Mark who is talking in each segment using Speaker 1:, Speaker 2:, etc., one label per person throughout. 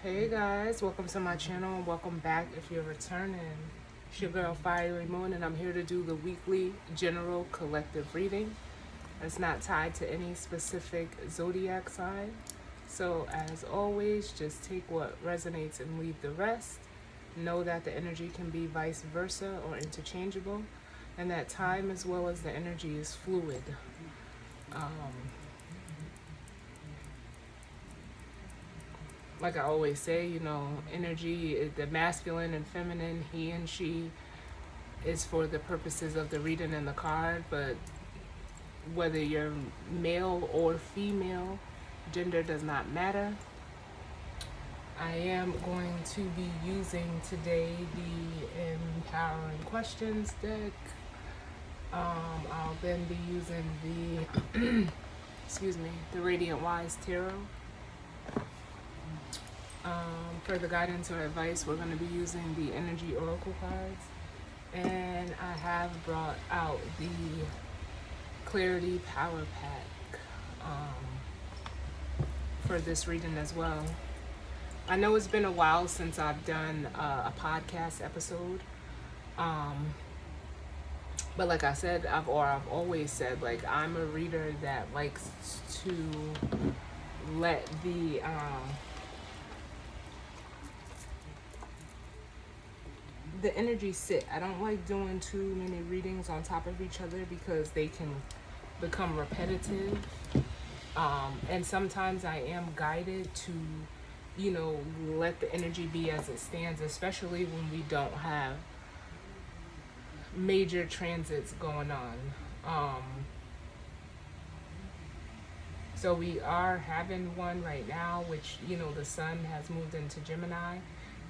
Speaker 1: Hey guys, welcome to my channel and welcome back if you're returning. It's your girl Fiery Moon and I'm here to do the weekly general collective reading. It's not tied to any specific zodiac sign. So as always, just take what resonates and leave the rest. Know that the energy can be vice versa or interchangeable and that time as well as the energy is fluid. Like I always say, energy, the masculine and feminine, he and she, is for the purposes of the reading and the card, but whether you're male or female, gender does not matter. I am going to be using today the Empowering Questions deck. I'll then be using the, the Radiant Wise Tarot. For the guidance or advice, we're going to be using the Energy Oracle cards. And I have brought out the Clarity Power Pack for this reading as well. I know it's been a while since I've done a podcast episode. But like I said, I've always said, like, I'm a reader that likes to let the energy sit. I don't like doing too many readings on top of each other because they can become repetitive. And sometimes I am guided to, let the energy be as it stands, especially when we don't have major transits going on. So we are having one right now, which, the sun has moved into Gemini.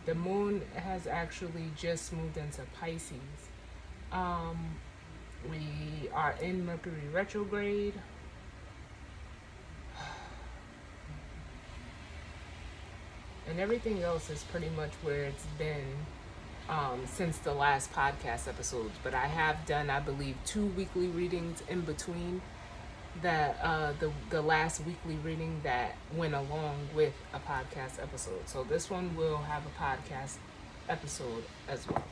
Speaker 1: The moon has actually just moved into Pisces. We are in Mercury retrograde. And everything else is pretty much where it's been since the last podcast episodes. But I have done, I believe, 2 weekly readings in between that the last weekly reading that went along with a podcast episode. So this one will have a podcast episode as well.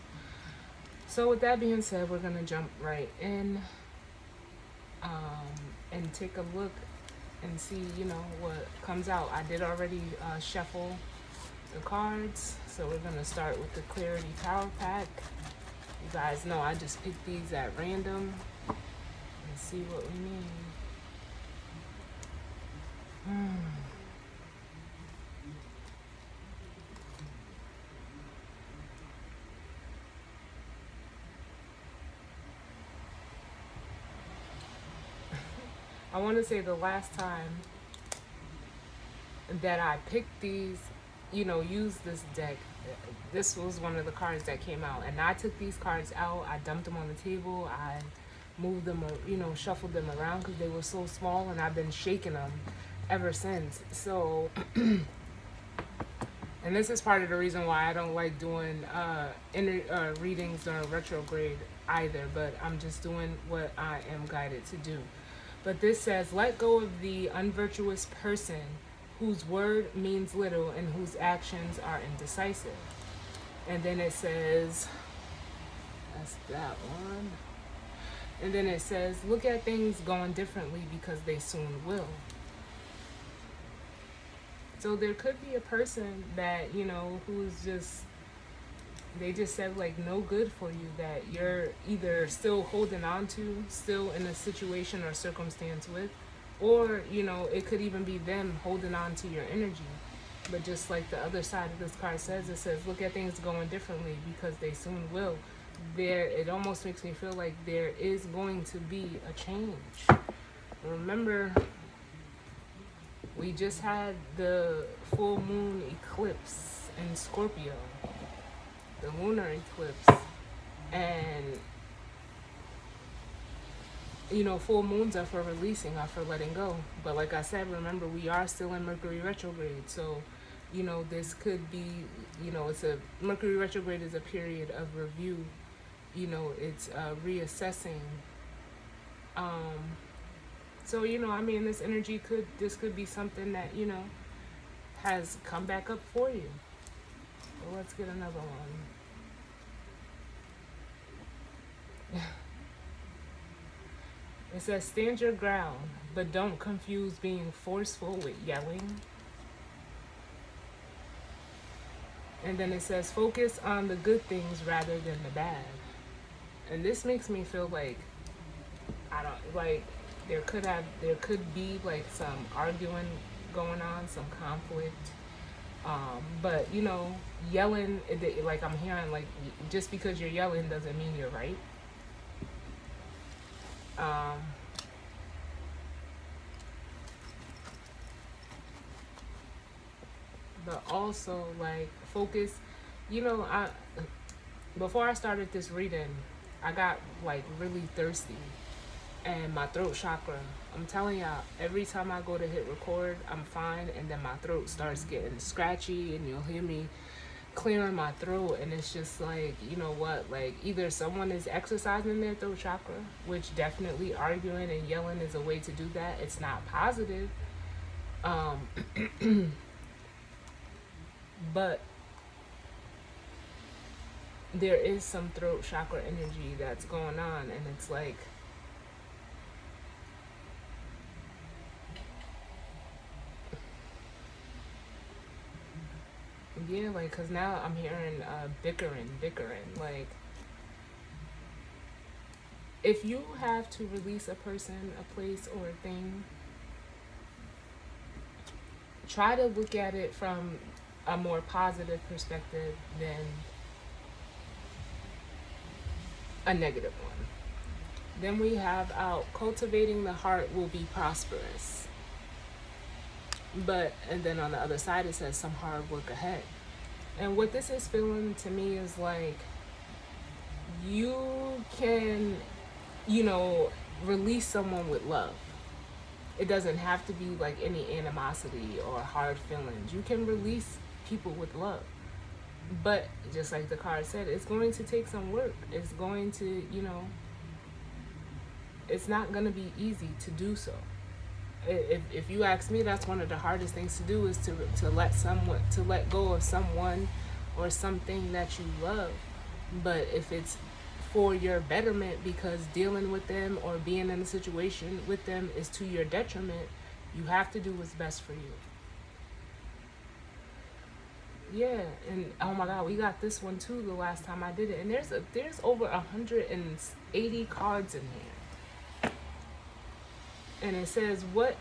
Speaker 1: So with that being said, we're gonna jump right in and take a look and see, what comes out. I did already shuffle the cards, so we're gonna start with the Clarity Power Pack. You guys know I just picked these at random and see what we mean. I want to say the last time that I picked these, used this deck, this was one of the cards that came out. And I took these cards out, I dumped them on the table, I moved them, shuffled them around because they were so small, and I've been shaking them ever since. So, and this is part of the reason why I don't like doing readings during retrograde either, but I'm just doing what I am guided to do. But this says, let go of the unvirtuous person whose word means little and whose actions are indecisive. And then it says, that's that one. And then it says, look at things going differently because they soon will. So there could be a person that, who's just, they just said, like, no good for you, that you're either still holding on to, still in a situation or circumstance with, or, it could even be them holding on to your energy. But just like the other side of this card says, it says, look at things going differently because they soon will. It almost makes me feel like there is going to be a change. Remember, we just had the full moon eclipse in Scorpio, the lunar eclipse, and full moons are for releasing, are for letting go. But like I said, remember, we are still in Mercury retrograde, so this could be, Mercury retrograde is a period of review. It's reassessing. So this energy could be something that has come back up for you. Well, let's get another one. It says, stand your ground, but don't confuse being forceful with yelling. And then it says, focus on the good things rather than the bad. And this makes me feel like, I don't, like, there could be like some arguing going on, some conflict. But you know, yelling, like I'm hearing, like just because you're yelling doesn't mean you're right. Um, but also like focus. You know, I before I started this reading, I got like really thirsty, and my throat chakra. I'm telling y'all, every time I go to hit record, I'm fine, and then my throat starts getting scratchy, and you'll hear me clearing my throat, and it's just like, you know what, like either someone is exercising their throat chakra, which definitely arguing and yelling is a way to do that. It's not positive, um, but there is some throat chakra energy that's going on, and it's like, yeah, like, cause now I'm hearing bickering, like, if you have to release a person, a place, or a thing, try to look at it from a more positive perspective than a negative one. Then we have out, cultivating the heart will be prosperous. But, and then on the other side it says some hard work ahead. And what this is feeling to me is like, you can, you know, release someone with love. It doesn't have to be like any animosity or hard feelings. You can release people with love. But just like the card said, it's going to take some work. It's going to, you know, it's not going to be easy to do so. If you ask me, that's one of the hardest things to do, is to let go of someone or something that you love. But if it's for your betterment, because dealing with them or being in a situation with them is to your detriment, you have to do what's best for you. Yeah, and oh my God, we got this one too the last time I did it, and there's over 180 cards in here, and it says what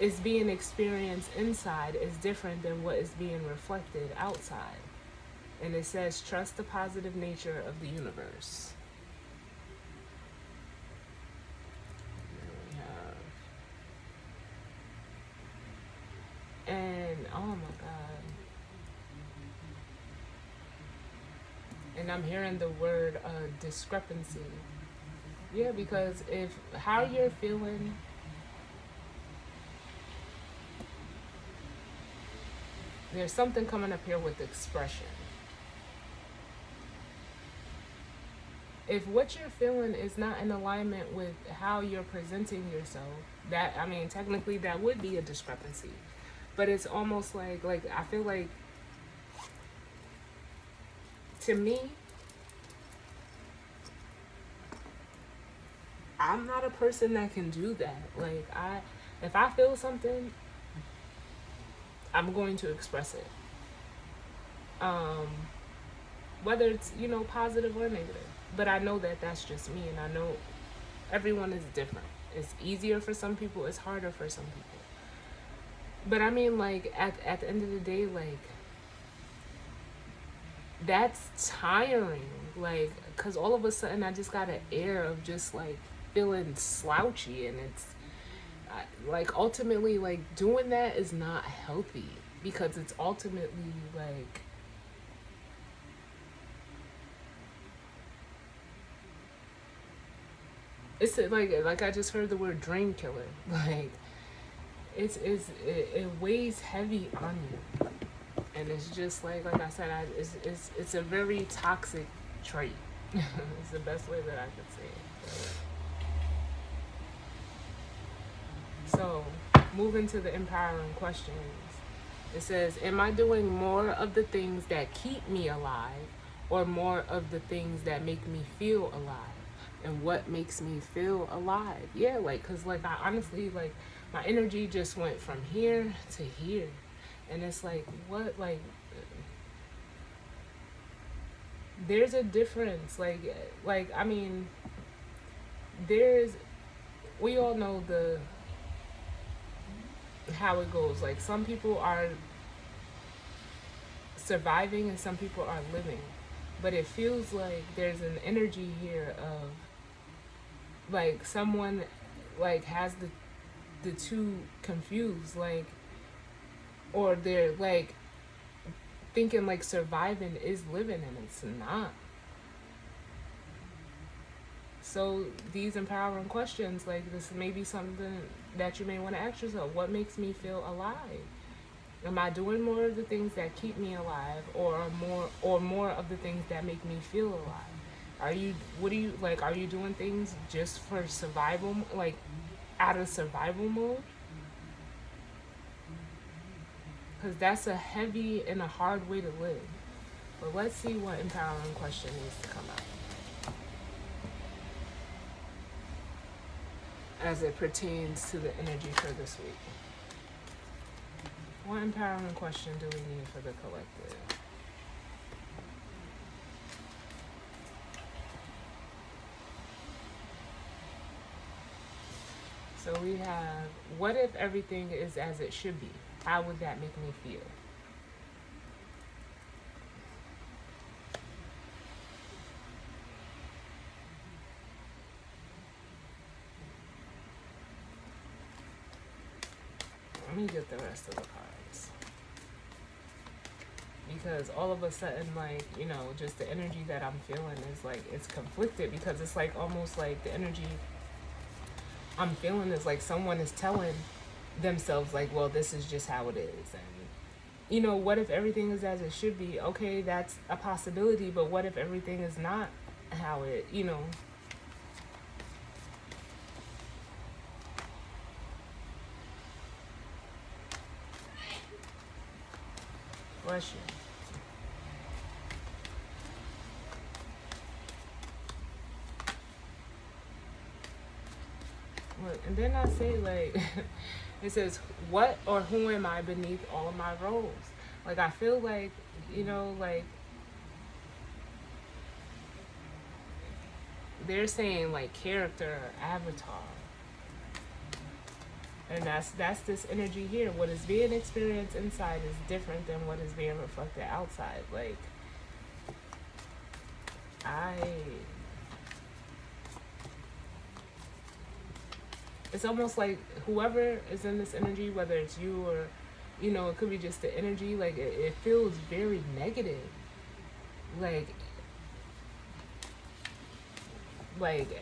Speaker 1: is being experienced inside is different than what is being reflected outside, and it says trust the positive nature of the universe. And oh my God. And I'm hearing the word discrepancy. Yeah, because if how you're feeling, there's something coming up here with expression. If what you're feeling is not in alignment with how you're presenting yourself, that, I mean, technically that would be a discrepancy. But it's almost like I feel like, to me, I'm not a person that can do that. Like, if I feel something, I'm going to express it. Whether it's, you know, positive or negative. But I know that that's just me, and I know everyone is different. It's easier for some people, it's harder for some people. But I mean, like, at the end of the day, like, that's tiring. Like, because all of a sudden I just got an air of just, like, feeling slouchy, and it's, like, ultimately, like, doing that is not healthy, because it's ultimately, like, it's like I just heard the word dream killer. Like, it weighs heavy on you, and it's just like I said, it's a very toxic trait. It's the best way that I could say it. So, moving to the empowering questions. It says, am I doing more of the things that keep me alive or more of the things that make me feel alive? And what makes me feel alive? Yeah, like, because, like, I honestly, like, my energy just went from here to here. And it's like, what, there's a difference. I mean, there's, we all know how it goes. Like, some people are surviving and some people are living, but it feels like there's an energy here of like someone like has the two confused, like, or they're like thinking like surviving is living and it's not. So these empowering questions, like, this may be something that you may want to ask yourself. What makes me feel alive? Am I doing more of the things that keep me alive, or more of the things that make me feel alive? Are you, what do you, like, are you doing things just for survival, like out of survival mode? Because that's a heavy and a hard way to live. But let's see what empowering question needs to come out as it pertains to the energy for this week. What empowering question do we need for the collective? So we have, what if everything is as it should be? How would that make me feel? Let me get the rest of the cards. Because all of a sudden, like, you know, just the energy that I'm feeling is like, it's conflicted, because it's like almost like the energy I'm feeling is like someone is telling themselves, like, well, this is just how it is. And, you know, what if everything is as it should be? Okay, that's a possibility, but what if everything is not how it, you know? Bless you. Look, and then I say, like, it says, what or who am I beneath all of my roles? Like, I feel like, you know, like, they're saying, like, character or avatar. And that's this energy here. What is being experienced inside is different than what is being reflected outside. Like, it's almost like whoever is in this energy, whether it's you or, you know, it could be just the energy, like, it feels very negative. Like,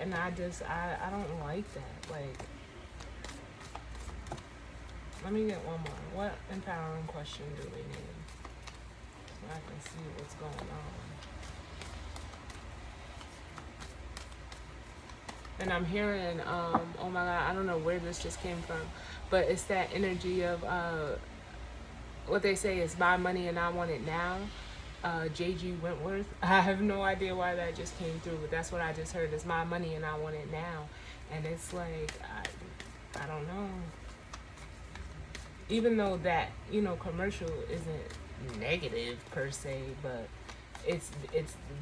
Speaker 1: and I don't like that. Like, let me get one more. What empowering question do we need? So I can see what's going on. And I'm hearing, oh my God, I don't know where this just came from, but it's that energy of what they say is my money and I want it now. J.G. Wentworth. I have no idea why that just came through, but that's what I just heard. It's my money and I want it now. And it's like, I don't know. Even though that, you know, commercial isn't negative per se, but it's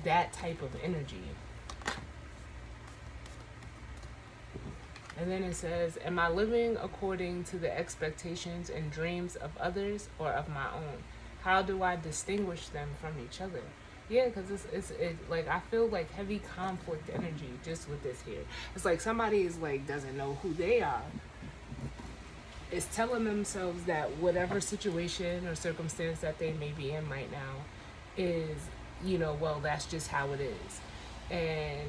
Speaker 1: that type of energy. And then it says, am I living according to the expectations and dreams of others or of my own? How do I distinguish them from each other? Yeah, because it's like, I feel like heavy conflict energy just with this here. It's like somebody is like, doesn't know who they are. It's telling themselves that whatever situation or circumstance that they may be in right now is, you know, well, that's just how it is. And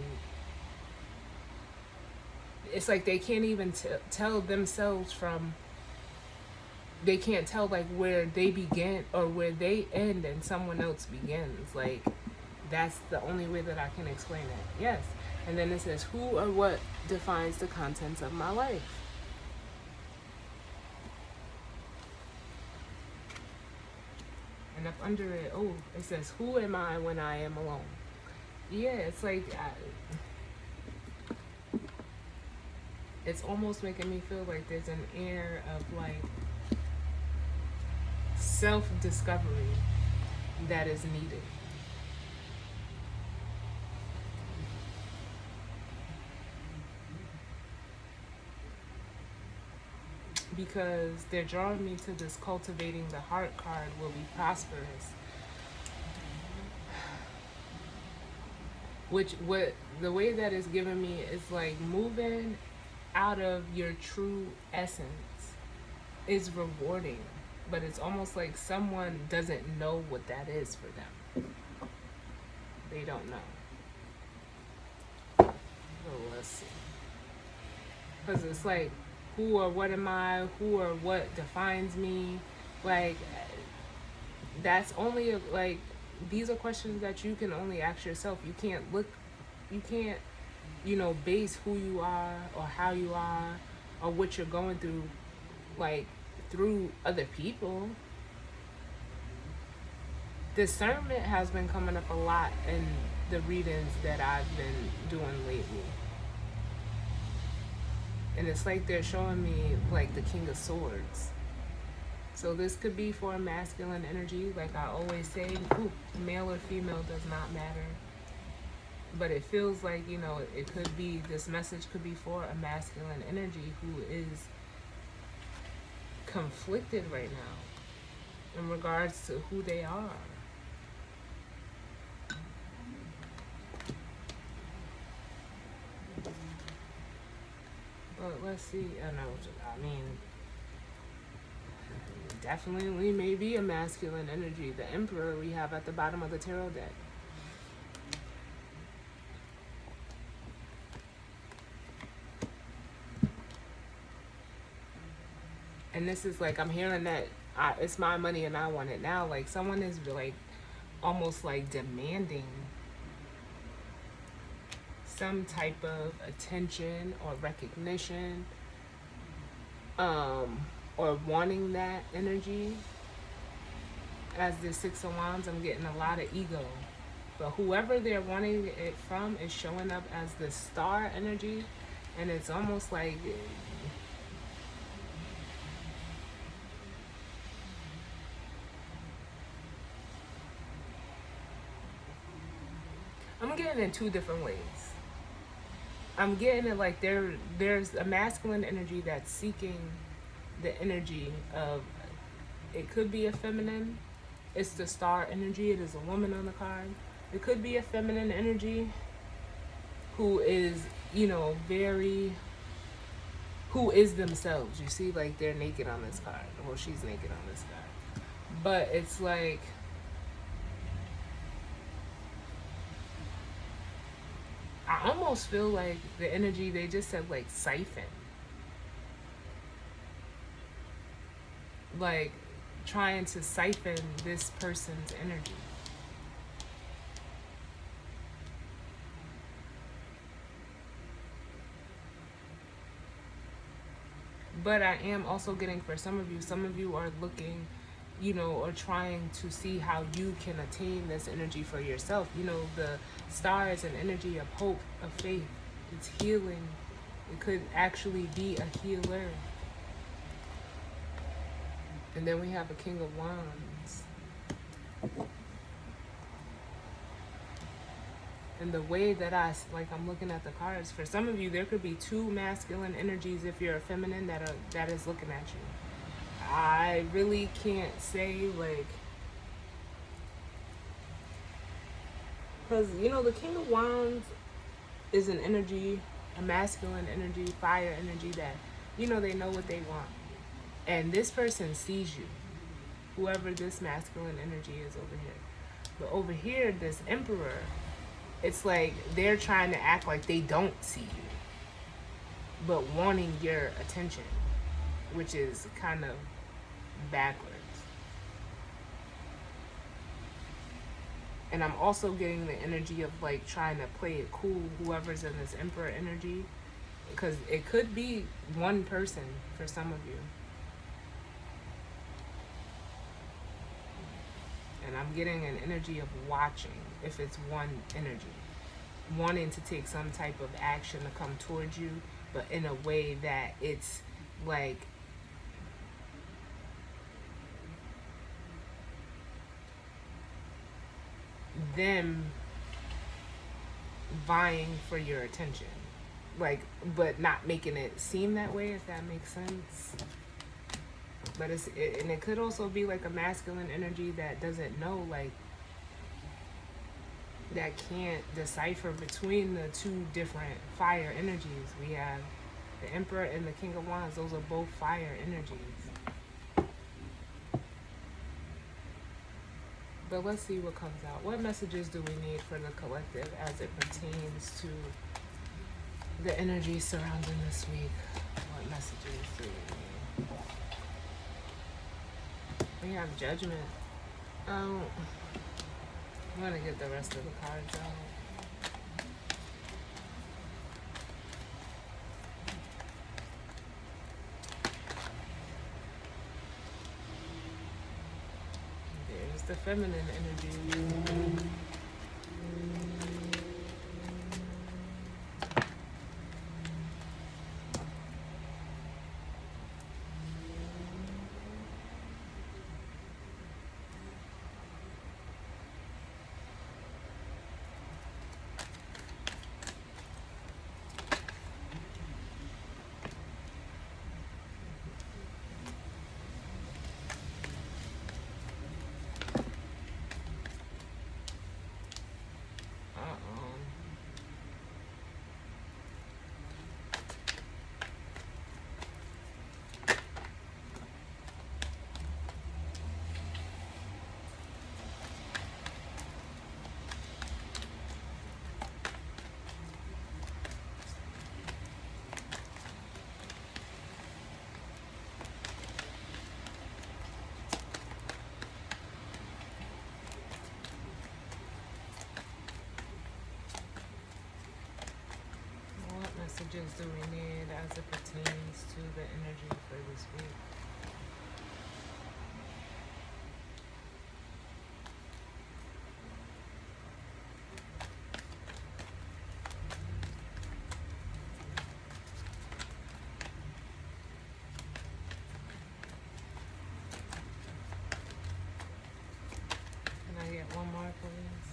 Speaker 1: it's like they can't even tell themselves from, they can't tell like where they begin or where they end and someone else begins. Like, that's the only way that I can explain it. Yes. And then it says, who or what defines the contents of my life? And up under it, oh, it says, "Who am I when I am alone?" Yeah, it's like it's almost making me feel like there's an air of like self-discovery that is needed. Because they're drawing me to this cultivating the heart card will be prosperous. Which what the way that it's giving me is like moving out of your true essence is rewarding. But it's almost like someone doesn't know what that is for them. They don't know. So let's see. Because it's like, who or what am I? Who or what defines me? Like, that's only like, these are questions that you can only ask yourself. You can't, base who you are or how you are or what you're going through, like, through other people. Discernment has been coming up a lot in the readings that I've been doing lately. And it's like they're showing me like the King of Swords. So this could be for a masculine energy, like I always say, male or female does not matter. But it feels like, it could be, this message could be for a masculine energy who is conflicted right now in regards to who they are. But let's see. I mean, definitely maybe a masculine energy. The Emperor we have at the bottom of the tarot deck. And this is like, I'm hearing that it's my money and I want it now. Like someone is like almost like demanding some type of attention or recognition, or wanting that energy. As the Six of Wands, I'm getting a lot of ego. But whoever they're wanting it from is showing up as the star energy. And it's almost like, I'm getting it in two different ways. I'm getting it like there's a masculine energy that's seeking the energy of, it could be a feminine. It's the star energy. It is a woman on the card. It could be a feminine energy who is, who is themselves. You see, like they're naked on this card. Well, she's naked on this card. But it's like, I almost feel like the energy, they just said like siphon. Like trying to siphon this person's energy. But I am also getting, for some of you are looking, or trying to see how you can attain this energy for yourself. The star is an energy of hope, of faith. It's healing. It could actually be a healer. And then we have a King of Wands. And the way that I'm looking at the cards, for some of you, there could be two masculine energies if you're a feminine that is looking at you. I really can't say, like, because, the King of Wands is an energy, a masculine energy, fire energy that, they know what they want. And this person sees you, whoever this masculine energy is over here. But over here, this Emperor, it's like they're trying to act like they don't see you, but wanting your attention, which is kind of backwards. And I'm also getting the energy of like trying to play it cool, whoever's in this Emperor energy, because it could be one person for some of you. I'm getting an energy of watching if it's one energy, wanting to take some type of action to come towards you, but in a way that it's like them vying for your attention, like, but not making it seem that way, if that makes sense. But and it could also be like a masculine energy that doesn't know, like, that can't decipher between the two different fire energies. We have the Emperor and the King of Wands. Those are both fire energies. But let's see what comes out. What messages do we need for the collective as it pertains to the energy surrounding this week? What messages do we need? We have Judgment. I'm gonna get the rest of the cards out. There's the feminine energy. Messages do we need as it pertains to the energy for this week? Can I get one more, please?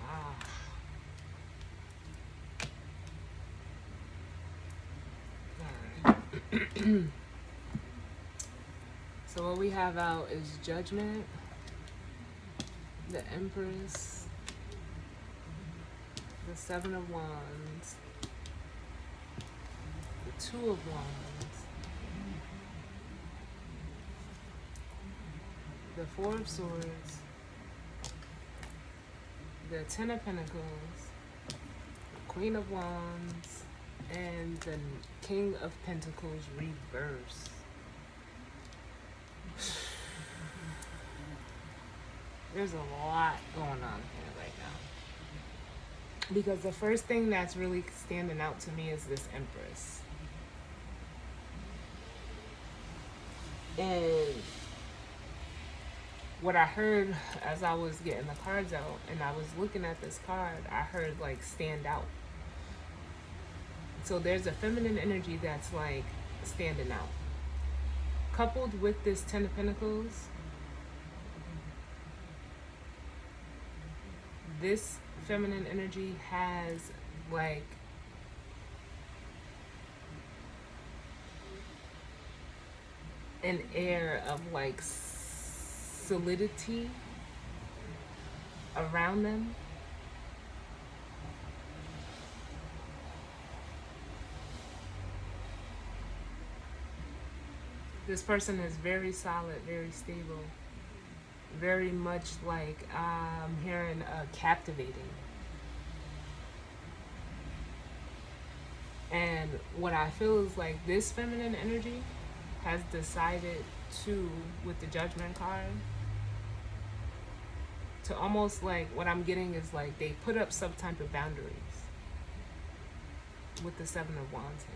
Speaker 1: Ah. So what we have out is Judgment, the Empress, the Seven of Wands, the Two of Wands, the Four of Swords, the Ten of Pentacles, the Queen of Wands, and the King of Pentacles reverse. There's a lot going on here right now. Because the first thing that's really standing out to me is this Empress. And what I heard as I was getting the cards out and I was looking at this card, I heard like stand out. So there's a feminine energy that's like standing out. Coupled with this Ten of Pentacles, this feminine energy has like an air of like solidity around them. This person is very solid, very stable, very much like I'm hearing captivating. And what I feel is like this feminine energy has decided to, with the Judgment card, to almost like, what I'm getting is like they put up some type of boundaries with the Seven of Wands here.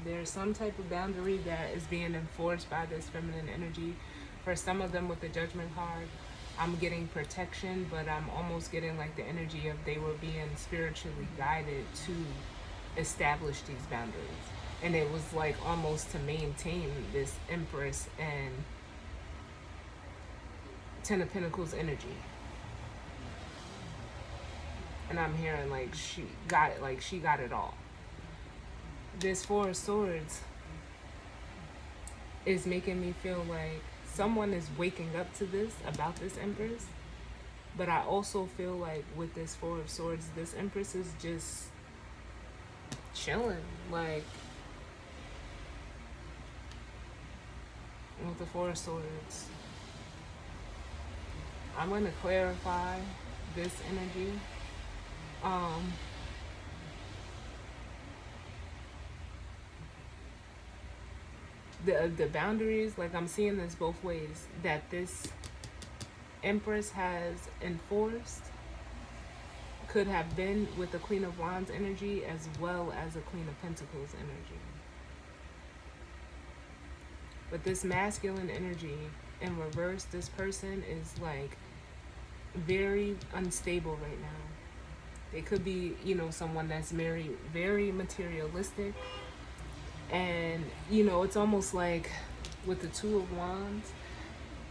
Speaker 1: There's some type of boundary that is being enforced by this feminine energy For some of them with the Judgment card, I'm getting protection, but I'm almost getting like the energy of they were being spiritually guided to establish these boundaries. And it was like almost to maintain this Empress and Ten of Pentacles energy. And I'm hearing like she got it, like she got it all. This Four of Swords is making me feel like someone is waking up to this about this Empress. But I also feel like with this Four of Swords, this Empress is just chilling. Like, with the Four of Swords, I'm going to clarify this energy. The boundaries, like I'm seeing this both ways, that this Empress has enforced could have been with the Queen of Wands energy as well as the Queen of Pentacles energy. But this masculine energy in reverse, this person is like very unstable right now. They could be, you know, someone that's very materialistic. And, you know, it's almost like with the Two of Wands,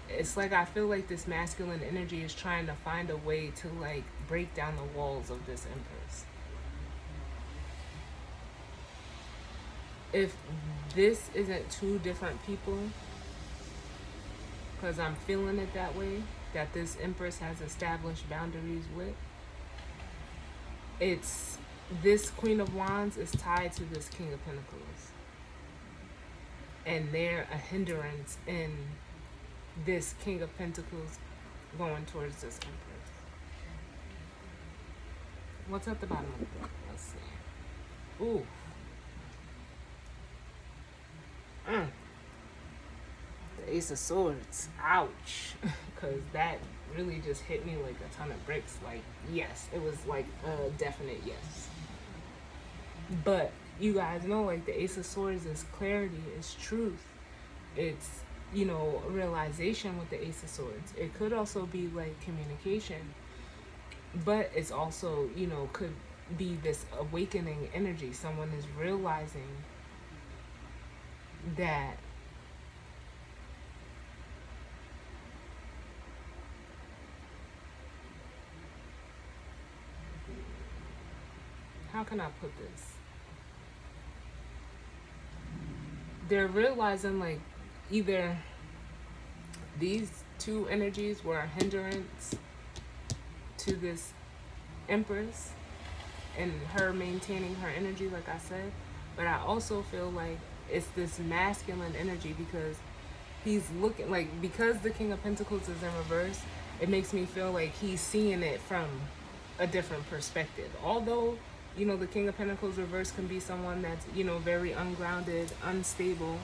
Speaker 1: it's like I feel like this masculine energy is trying to find a way to like break down the walls of this Empress. If this isn't two different people, because I'm feeling it that way, that this Empress has established boundaries with, it's this Queen of Wands is tied to this King of Pentacles. And they're a hindrance in this King of Pentacles going towards this Empress. What's at the bottom of the deck? Let's see. Ooh. The Ace of Swords. Ouch. Because that really just hit me like a ton of bricks. Like, yes, it was like a definite yes. But you guys know, like, the Ace of Swords is clarity, it's truth. It's, you know, realization with the Ace of Swords. It could also be like communication. But it's also, you know, could be this awakening energy. Someone is realizing that how can I put this? They're realizing like either these two energies were a hindrance to this Empress and her maintaining her energy, like I said. But I also feel like it's this masculine energy because he's looking like, because the King of Pentacles is in reverse, it makes me feel like he's seeing it from a different perspective. Although, you know, the King of Pentacles reverse can be someone that's, you know, very ungrounded, unstable,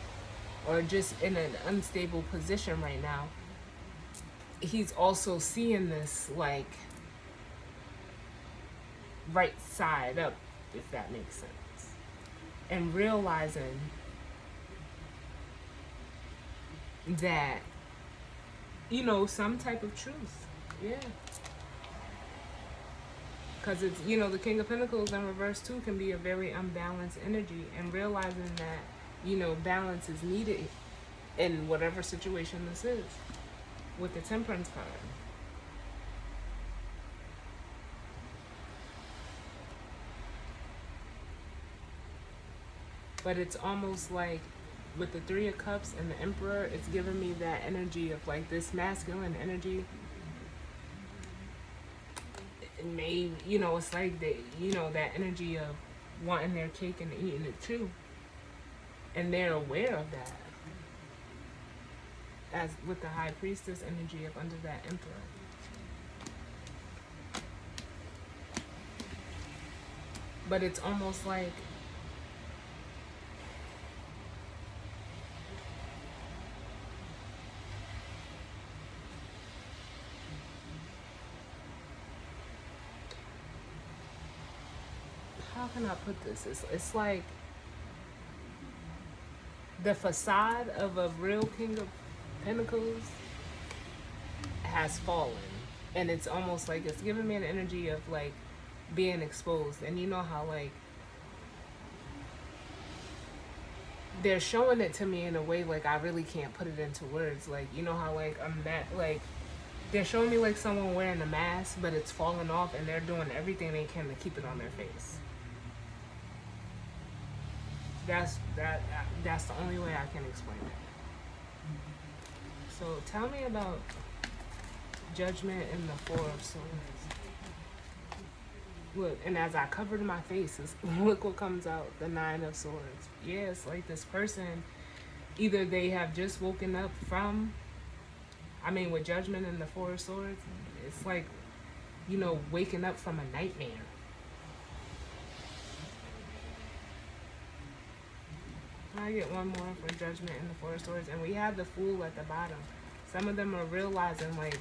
Speaker 1: or just in an unstable position right now. He's also seeing this like right side up, if that makes sense, and realizing that, you know, some type of truth. Yeah. Because it's, you know, the King of Pentacles in reverse too can be a very unbalanced energy, and realizing that, you know, balance is needed in whatever situation this is with the Temperance card. But it's almost like with the Three of Cups and the Emperor, it's giving me that energy of like this masculine energy. It may, you know, it's like they, you know, that energy of wanting their cake and eating it too. And they're aware of that. As with the High Priestess energy of under that Emperor. But it's almost like how can I put this? It's like the facade of a real King of Pentacles has fallen, and it's almost like it's giving me an energy of like being exposed. And you know how like they're showing it to me in a way like I really can't put it into words. Like you know how like like they're showing me like someone wearing a mask, but it's falling off, and they're doing everything they can to keep it on their face. That's the only way I can explain it. So tell me about Judgment in the Four of Swords. Look, and as I covered my face, look what comes out, the Nine of Swords. Yeah, it's like this person, either they have just woken up from, I mean, with Judgment in the Four of Swords, it's like, you know, waking up from a nightmare. I get one more for Judgment in the Four of Swords, and we have the Fool at the bottom. Some of them are realizing like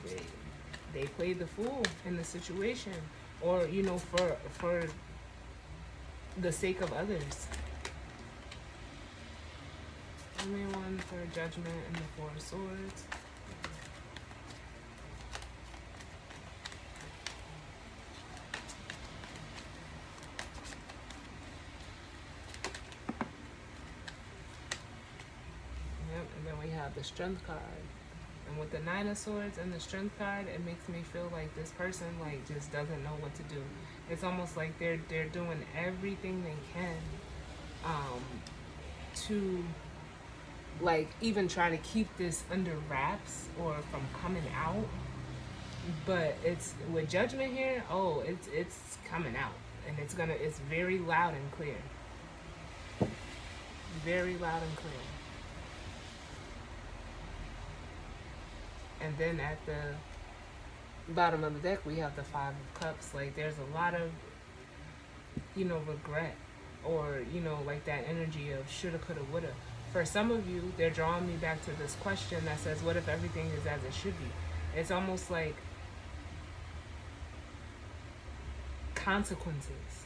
Speaker 1: they played the fool in the situation, or you know, for the sake of others. Give me one for Judgment in the Four of Swords. Yep, and then we have the Strength card. And with the Nine of Swords and the Strength card, it makes me feel like this person like just doesn't know what to do. It's almost like they're doing everything they can to like even try to keep this under wraps or from coming out. But it's with Judgment here, oh, it's coming out, and it's very loud and clear. Very loud and clear. And then at the bottom of the deck, we have the Five of Cups. Like, there's a lot of, you know, regret, or, you know, like that energy of shoulda, coulda, woulda. For some of you, they're drawing me back to this question that says, what if everything is as it should be? It's almost like consequences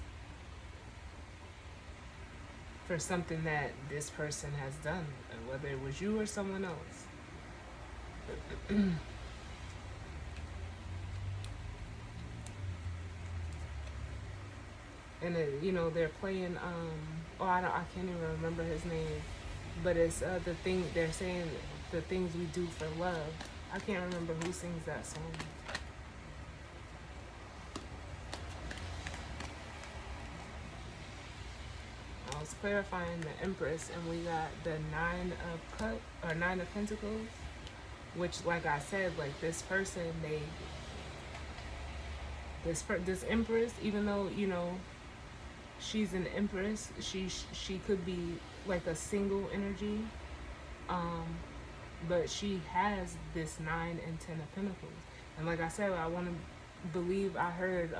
Speaker 1: for something that this person has done, whether it was you or someone else. And it, you know, they're playing I can't even remember his name, but it's the thing they're saying, the things we do for love. I can't remember who sings that song. I was clarifying the Empress, and we got the Nine of Pentacles, which, like I said, like this person, this Empress, even though, you know, she's an Empress, she could be like a single energy, but she has this 9 and 10 of Pentacles. And like I said, I want to believe I heard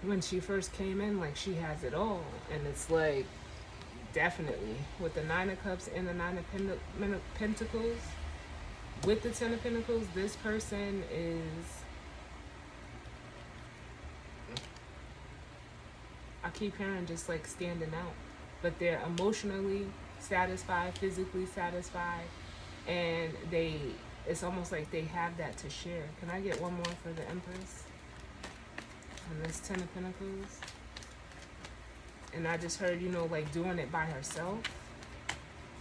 Speaker 1: when she first came in, like she has it all. And it's like, definitely, with the 9 of Cups and the 9 of Pentacles, with the 10 of Pentacles, this person is, I keep hearing just like standing out. But they're emotionally satisfied, physically satisfied, and it's almost like they have that to share. Can I get one more for the Empress? And this 10 of Pentacles. And I just heard, you know, like doing it by herself.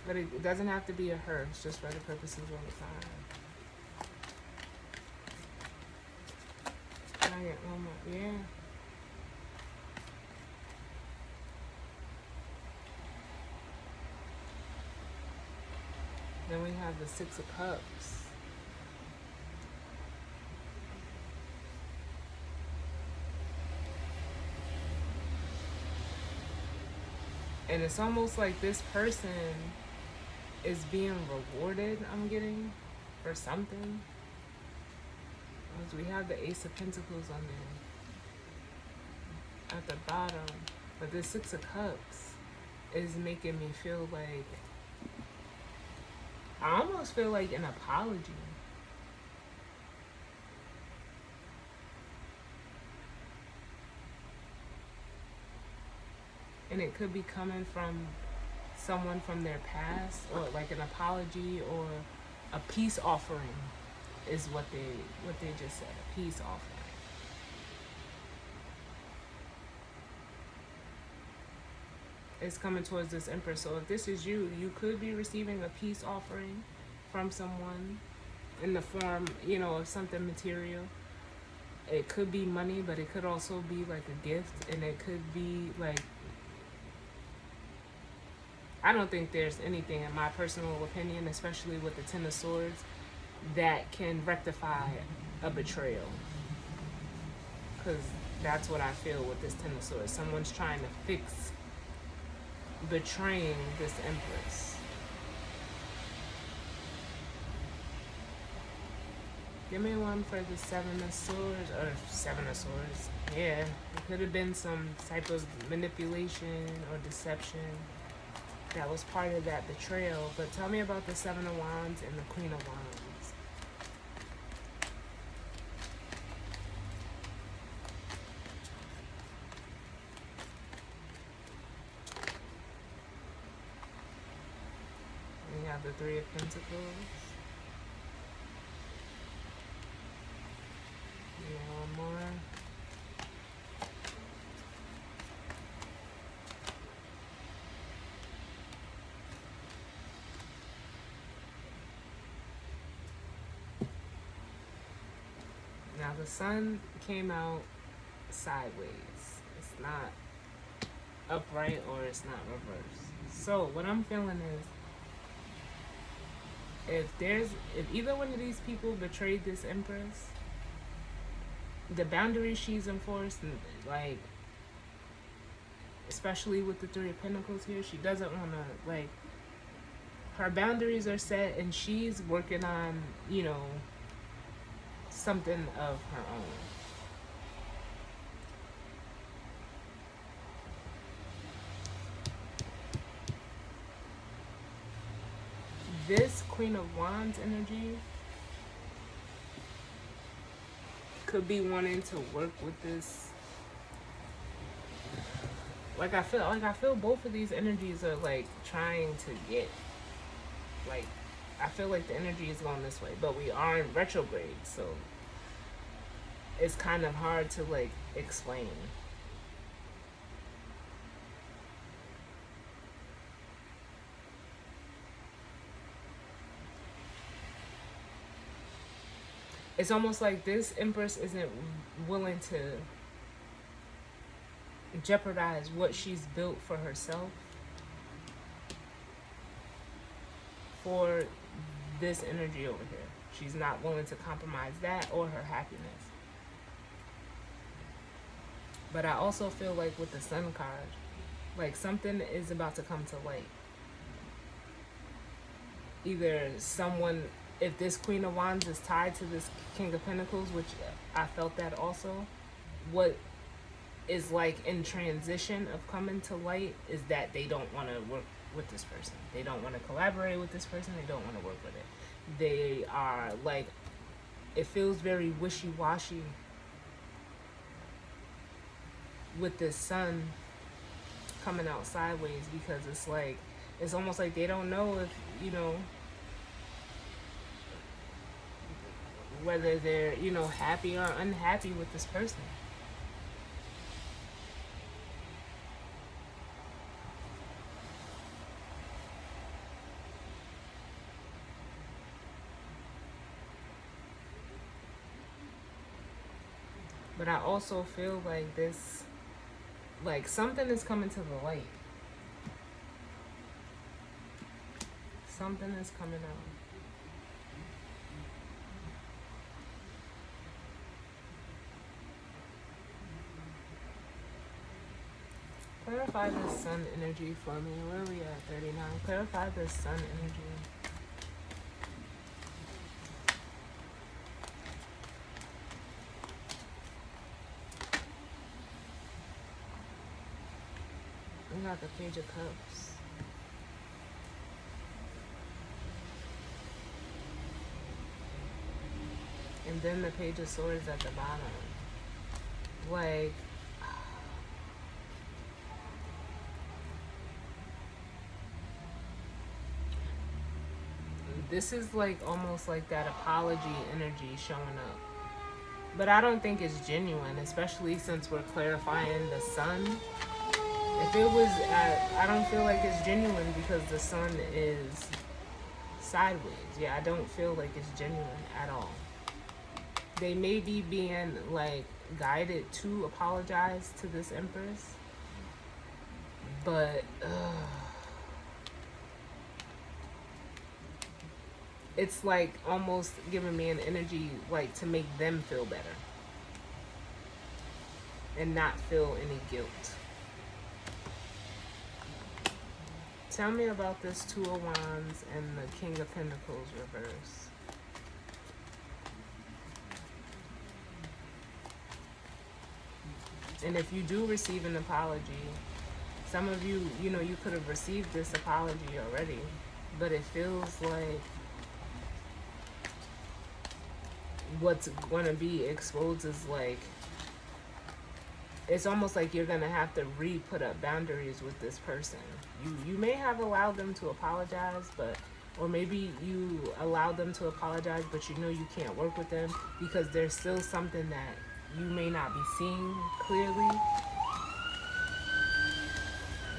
Speaker 1: But it doesn't have to be a her. It's just for the purposes of the time. Can I get one more? Yeah. Then we have the Six of Cups. And it's almost like this person is being rewarded, I'm getting, for something. Because we have the Ace of Pentacles on there at the bottom. But this Six of Cups is making me feel like, I almost feel like an apology. And it could be coming from someone from their past, or like an apology or a peace offering. is what they just said, a peace offering. It's coming towards this Empress. So if this is you, you could be receiving a peace offering from someone in the form, of something material. It could be money, but it could also be like a gift, and it could be like, I don't think there's anything, in my personal opinion, especially with the Ten of Swords, that can rectify a betrayal. Because that's what I feel with this Ten of Swords. Someone's trying to fix betraying this Empress. Give me one for the Seven of Swords, or Seven of Swords. Yeah, it could have been some type of manipulation or deception that was part of that betrayal. But tell me about the Seven of Wands and the Queen of Wands. And you have the Three of Pentacles. Yeah, one more. Now the sun came out sideways. It's not upright or it's not reversed. So what I'm feeling is, if either one of these people betrayed this Empress, the boundaries she's enforced, like, especially with the Three of Pentacles here, she doesn't want to, like, her boundaries are set and she's working on, something of her own. This Queen of Wands energy could be wanting to work with this. Like I feel both of these energies are like trying to get, like, I feel like the energy is going this way, but we are in retrograde, so it's kind of hard to like explain. It's almost like this Empress isn't willing to jeopardize what she's built for herself for this energy over here. She's not willing to compromise that or her happiness. But I also feel like with the Sun card, like something is about to come to light. Either someone, if this Queen of Wands is tied to this King of Pentacles, which I felt that also, what is like in transition of coming to light is that they don't want to work with this person. They don't want to collaborate with this person. They don't want to work with it. They are like, it feels very wishy-washy with this Sun coming out sideways, because it's like, it's almost like they don't know if, whether they're, happy or unhappy with this person. But I also feel like this, like something is coming to the light. Something is coming out. Clarify this Sun energy for me. Where are we at? 39. Clarify this Sun energy. We got the Page of Cups. And then the Page of Swords at the bottom. Like, this is like almost like that apology energy showing up. But I don't think it's genuine, especially since we're clarifying the sun. If it was, I don't feel like it's genuine because the sun is sideways. Yeah, I don't feel like it's genuine at all. They may be being like guided to apologize to this empress, but it's like almost giving me an energy like to make them feel better and not feel any guilt. Tell me about this Two of Wands and the King of Pentacles reverse. And if you do receive an apology, some of you, you know, you could have received this apology already, but it feels like what's going to be exposed is like, it's almost like you're going to have to put up boundaries with this person. You may have allowed them to apologize, but, or maybe you allowed them to apologize, but you know you can't work with them because there's still something that you may not be seeing clearly.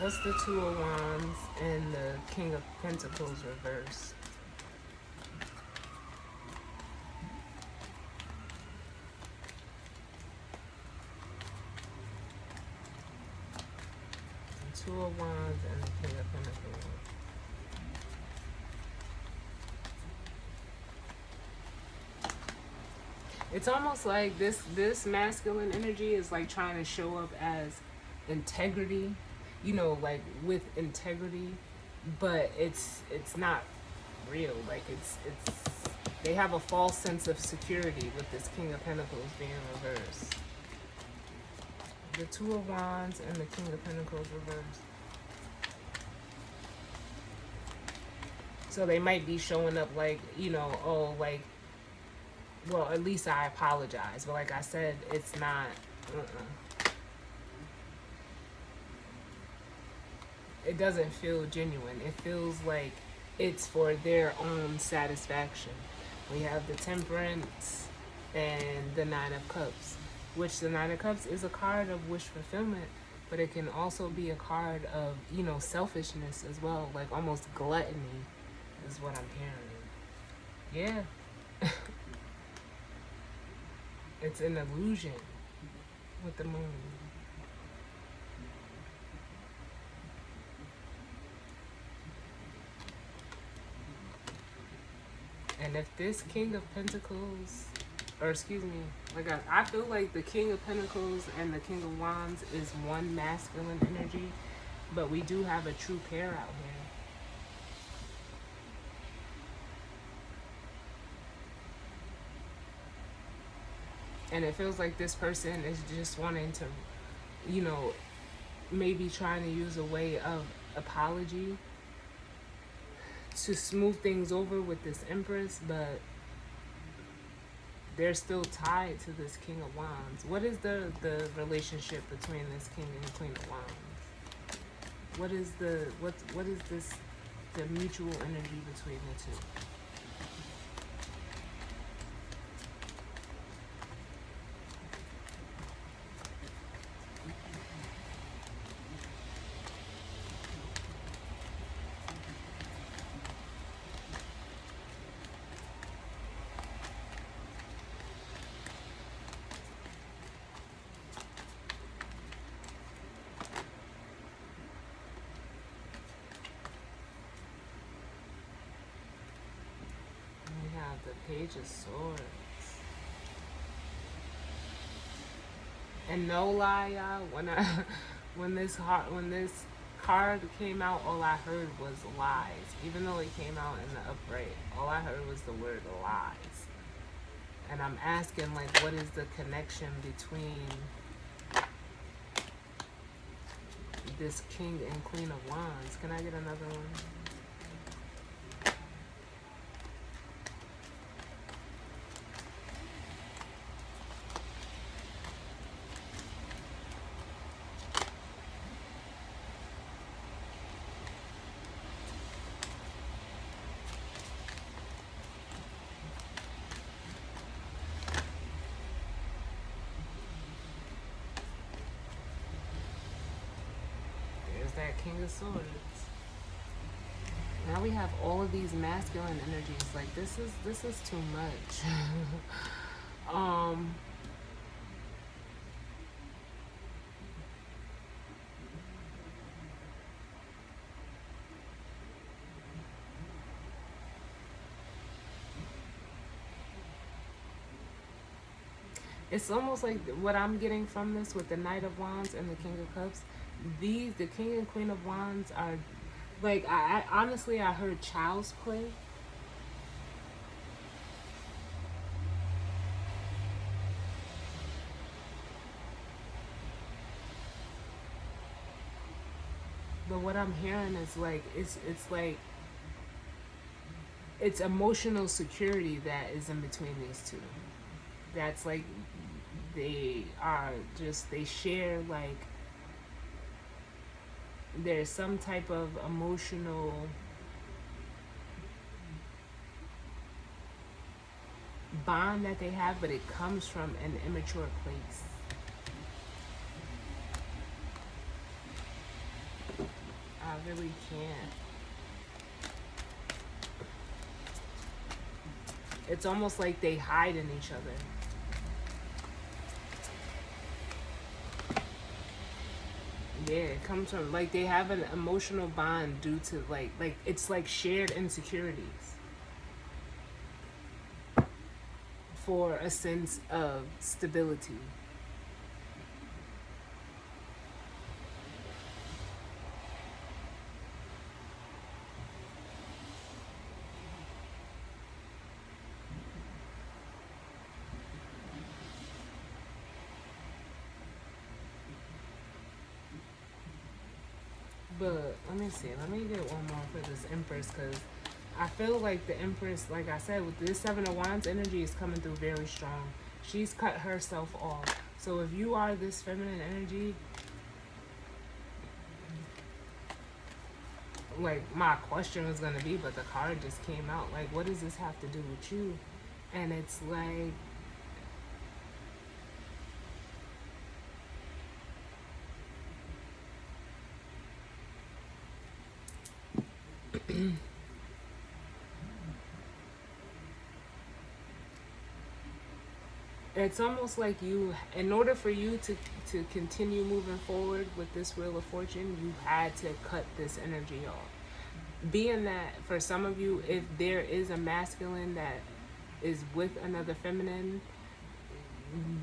Speaker 1: What's the Two of Wands and the King of Pentacles reverse? The Two of Wands and the King of Pentacles. It's almost like this masculine energy is like trying to show up as integrity, you know, like with integrity, but it's not real. Like it's they have a false sense of security with this King of Pentacles being reversed. The Two of Wands and the King of Pentacles reversed. So they might be showing up like, you know, oh, like, well, at least I apologize. But like I said, it's not, it doesn't feel genuine. It feels like it's for their own satisfaction. We have the Temperance and the Nine of Cups, which the Nine of Cups is a card of wish fulfillment, but it can also be a card of, you know, selfishness as well, like almost gluttony is what I'm hearing. Yeah. It's an illusion with the moon. And if this King of Pentacles, or excuse me, like I feel like the King of Pentacles and the King of Wands is one masculine energy, but we do have a true pair out here. And it feels like this person is just wanting to, you know, maybe trying to use a way of apology to smooth things over with this Empress, but they're still tied to this King of Wands. What is the relationship between this King and Queen of Wands? What is the mutual energy between the two? The Page of Swords. And no lie, y'all, when this card came out, all I heard was lies. Even though it came out in the upright, all I heard was the word lies. And I'm asking, like, what is the connection between this King and Queen of Wands? Can I get another one? King of Swords. Now we have all of these masculine energies. Like this is too much. um it's almost like what I'm getting from this with the Knight of Wands and the King of Cups. The King and Queen of Wands are like I honestly I heard child's play. But what I'm hearing is like it's like it's emotional security that is in between these two. That's like they are just they share like there's some type of emotional bond that they have, but it comes from an immature place. I really can't. It's almost like they hide in each other. Yeah, it comes from like they have an emotional bond due to like it's like shared insecurities for a sense of stability. But let me see. Let me get one more for this Empress because I feel like the Empress, like I said, with this Seven of Wands energy is coming through very strong. She's cut herself off. So if you are this feminine energy, like my question was gonna be, but the card just came out. Like, what does this have to do with you? And it's like it's almost like you, in order for you to continue moving forward with this Wheel of Fortune, you had to cut this energy off. Being that for some of you, if there is a masculine that is with another feminine,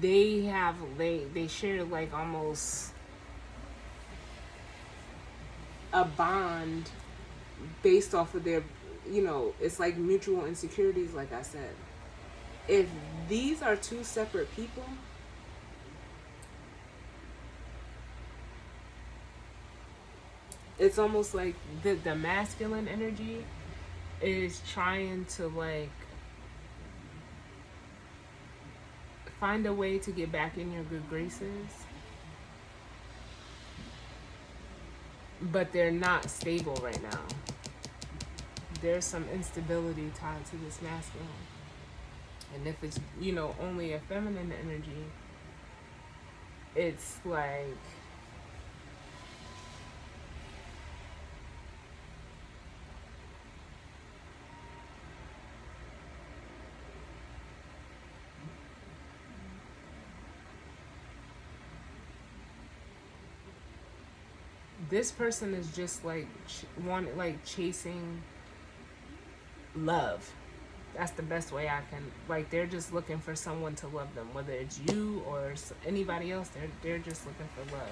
Speaker 1: they share like almost a bond based off of their, it's like mutual insecurities, like I said. If these are two separate people, it's almost like the masculine energy is trying to like find a way to get back in your good graces, but they're not stable right now. There's some instability tied to this masculine. And if it's, only a feminine energy, it's like this person is just like chasing love. That's the best way I can, like, they're just looking for someone to love them, whether it's you or anybody else. They're just looking for love.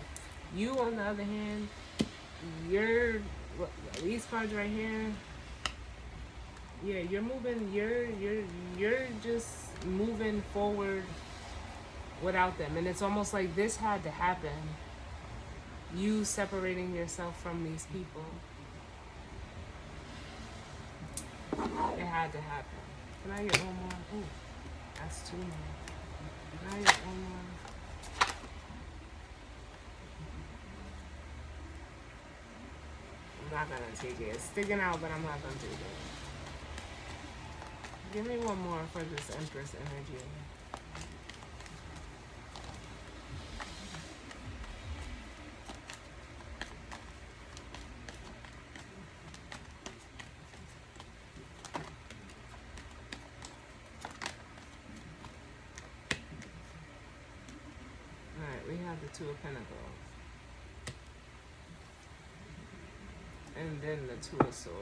Speaker 1: You, on the other hand, these cards right here, yeah, you're moving, you're just moving forward without them. And it's almost like this had to happen, you separating yourself from these people. It had to happen. Can I get one more? Ooh, that's two more. Can I get one more? I'm not gonna take it. It's sticking out, but I'm not gonna take it. Give me one more for this Empress energy. the Two of Pentacles, and then the Two of Swords.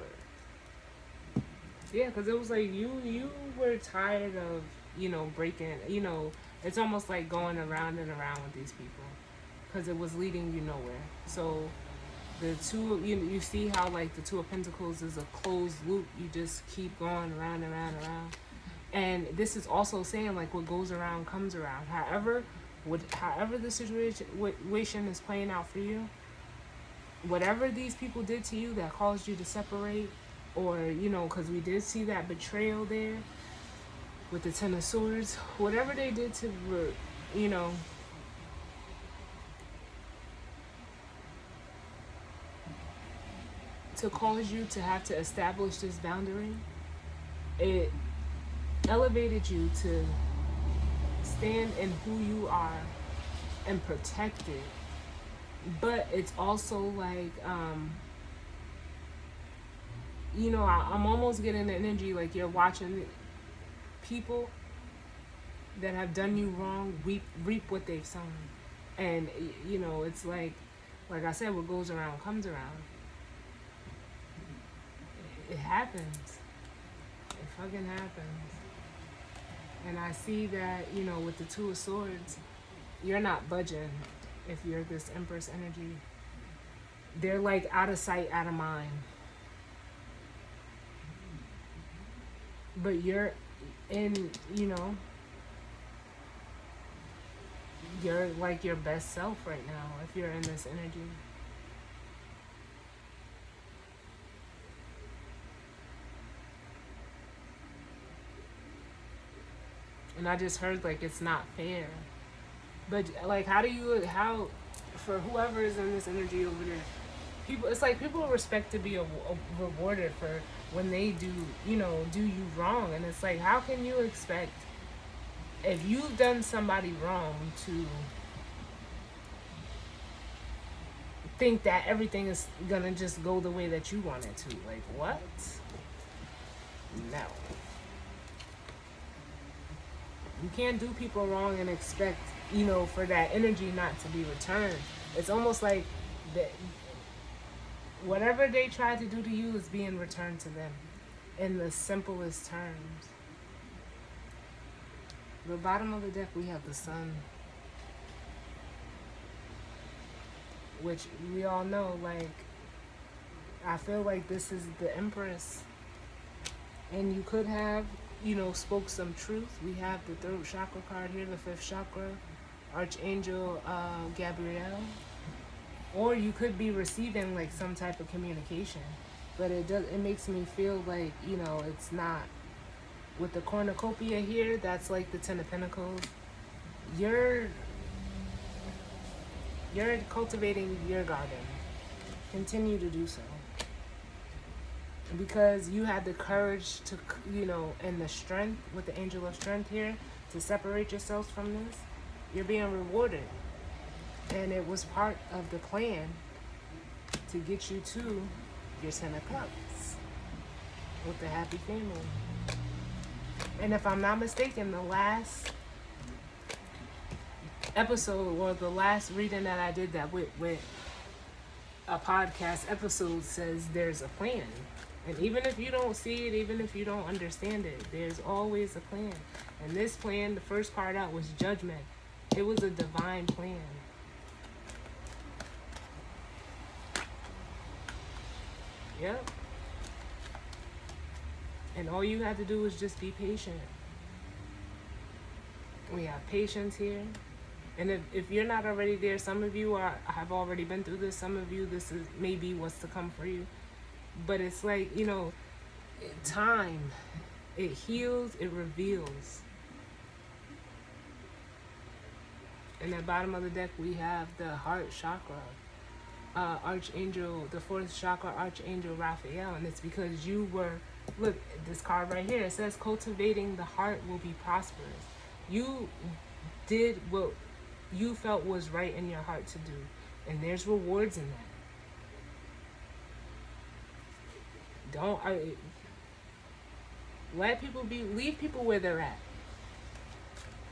Speaker 1: Yeah, because it was like you were tired of, breaking, it's almost like going around and around with these people because it was leading you nowhere. So the two, you see how like the Two of Pentacles is a closed loop. You just keep going around and around and around. And this is also saying like what goes around comes around. However the situation is playing out for you, whatever these people did to you that caused you to separate, or because we did see that betrayal there with the Ten of Swords, whatever they did to to cause you to have to establish this boundary, it elevated you to stand in who you are and protect it. But it's also like I'm almost getting the energy like you're watching people that have done you wrong reap what they've sown. And it's like I said, what goes around comes around. It happens. It fucking happens. And I see that, with the Two of Swords, you're not budging if you're this Empress energy. They're like out of sight, out of mind. But you're in, you're like your best self right now if you're in this energy. And I just heard like it's not fair. But like how for whoever is in this energy over there, it's like people respect to be rewarded for when they do you wrong. And it's like, how can you expect, if you've done somebody wrong, to think that everything is gonna just go the way that you want it to? Like, what? No. You can't do people wrong and expect, for that energy not to be returned. It's almost like that whatever they tried to do to you is being returned to them in the simplest terms. The bottom of the deck, we have the Sun, which we all know, like, I feel like this is the Empress. And you could have, spoke some truth. We have the third chakra card here, the fifth chakra, Archangel Gabriel. Or you could be receiving like some type of communication. But it makes me feel like, it's not. With the cornucopia here, that's like the Ten of Pentacles. You're cultivating your garden. Continue to do so. Because you had the courage to, and the strength with the Angel of Strength here to separate yourselves from this. You're being rewarded. And it was part of the plan to get you to your Ten of Cups with the happy family. And if I'm not mistaken, the last episode or the last reading that I did that with a podcast episode says there's a plan. And even if you don't see it, even if you don't understand it, there's always a plan. And this plan, the first card out was Judgment. It was a divine plan. Yep. And all you have to do is just be patient. We have patience here. And if you're not already there, some of you have already been through this. Some of you, this is maybe what's to come for you. But it's like, time, it heals, it reveals. In the bottom of the deck, we have the heart chakra. Archangel, the fourth chakra, Archangel Raphael. And it's because you were, look, this card right here, it says cultivating the heart will be prosperous. You did what you felt was right in your heart to do. And there's rewards in that. Let people leave people where they're at.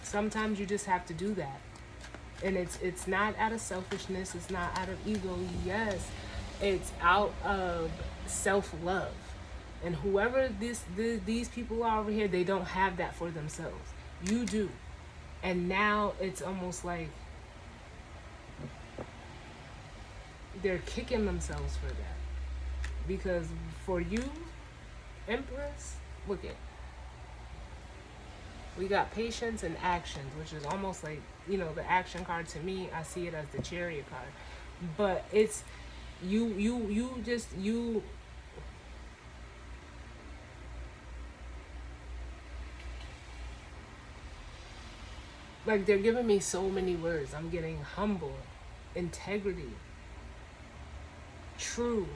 Speaker 1: Sometimes you just have to do that. And it's not out of selfishness, it's not out of ego. Yes, it's out of self-love. And whoever these people are over here, they don't have that for themselves. You do. And now it's almost like they're kicking themselves for that. Because for you, Empress, look at, we got patience and actions, which is almost like, the action card to me, I see it as the Chariot card. But it's you like, they're giving me so many words. I'm getting humble, integrity, true.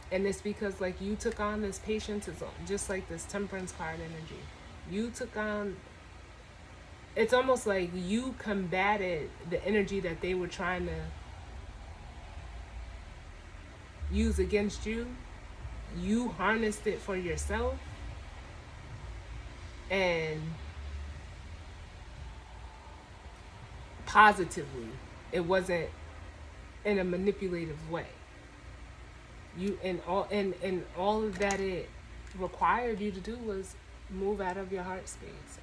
Speaker 1: And it's because, like, you took on this patience, it's just like this Temperance card energy. You took on, it's almost like you combated the energy that they were trying to use against you. You harnessed it for yourself, and positively. It wasn't in a manipulative way. You and all of that it required you to do was move out of your heart space.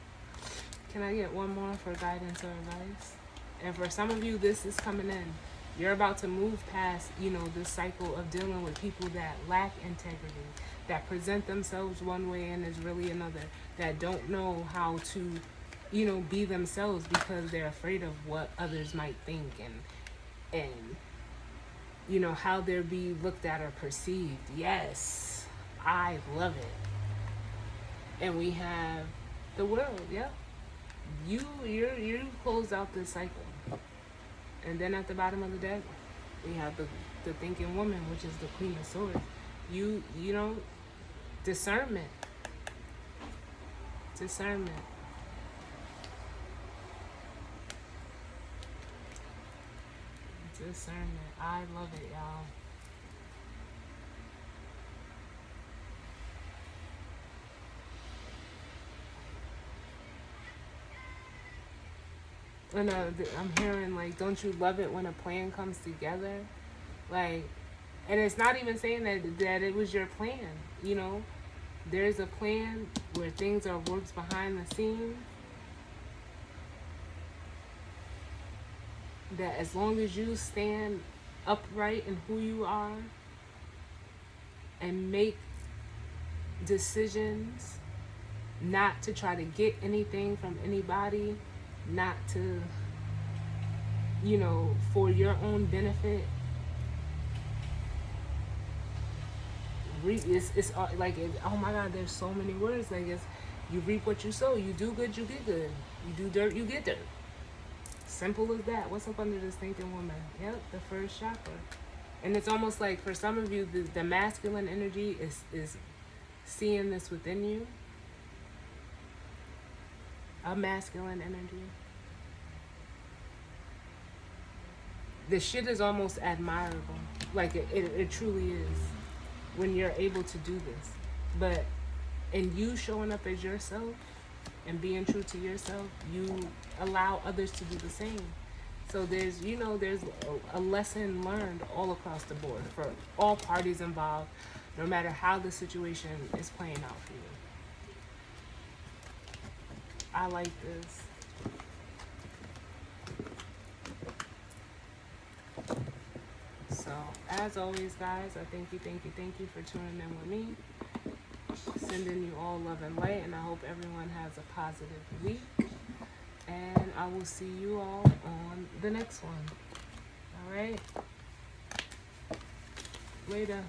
Speaker 1: Can I get one more for guidance or advice? And for some of you, this is coming in. You're about to move past, this cycle of dealing with people that lack integrity, that present themselves one way and is really another, that don't know how to, be themselves because they're afraid of what others might think and how they're be looked at or perceived. Yes, I love it. And we have the world. Yeah, you close out this cycle. And then at the bottom of the deck, we have the thinking woman, which is the Queen of Swords. You know, discernment. I love it, y'all. And I'm hearing, like, don't you love it when a plan comes together? Like, and it's not even saying that it was your plan, There's a plan where things are worked behind the scenes. That as long as you stand upright in who you are and make decisions not to try to get anything from anybody, not to, for your own benefit. It's like, oh my God, there's so many words. Like, it's, you reap what you sow. You do good, you get good. You do dirt, you get dirt. Simple as that. What's up under this thinking woman? Yep, the first chakra. And it's almost like for some of you, the masculine energy is seeing this within you. A masculine energy. The shit is almost admirable. Like, it truly is when you're able to do this. But in you showing up as yourself and being true to yourself, you allow others to do the same. So there's a lesson learned all across the board for all parties involved, no matter how the situation is playing out for you. I like this. So, as always, guys, I thank you for tuning in with me. Sending you all love and light, and I hope everyone has a positive week. And I will see you all on the next one. All right? Later.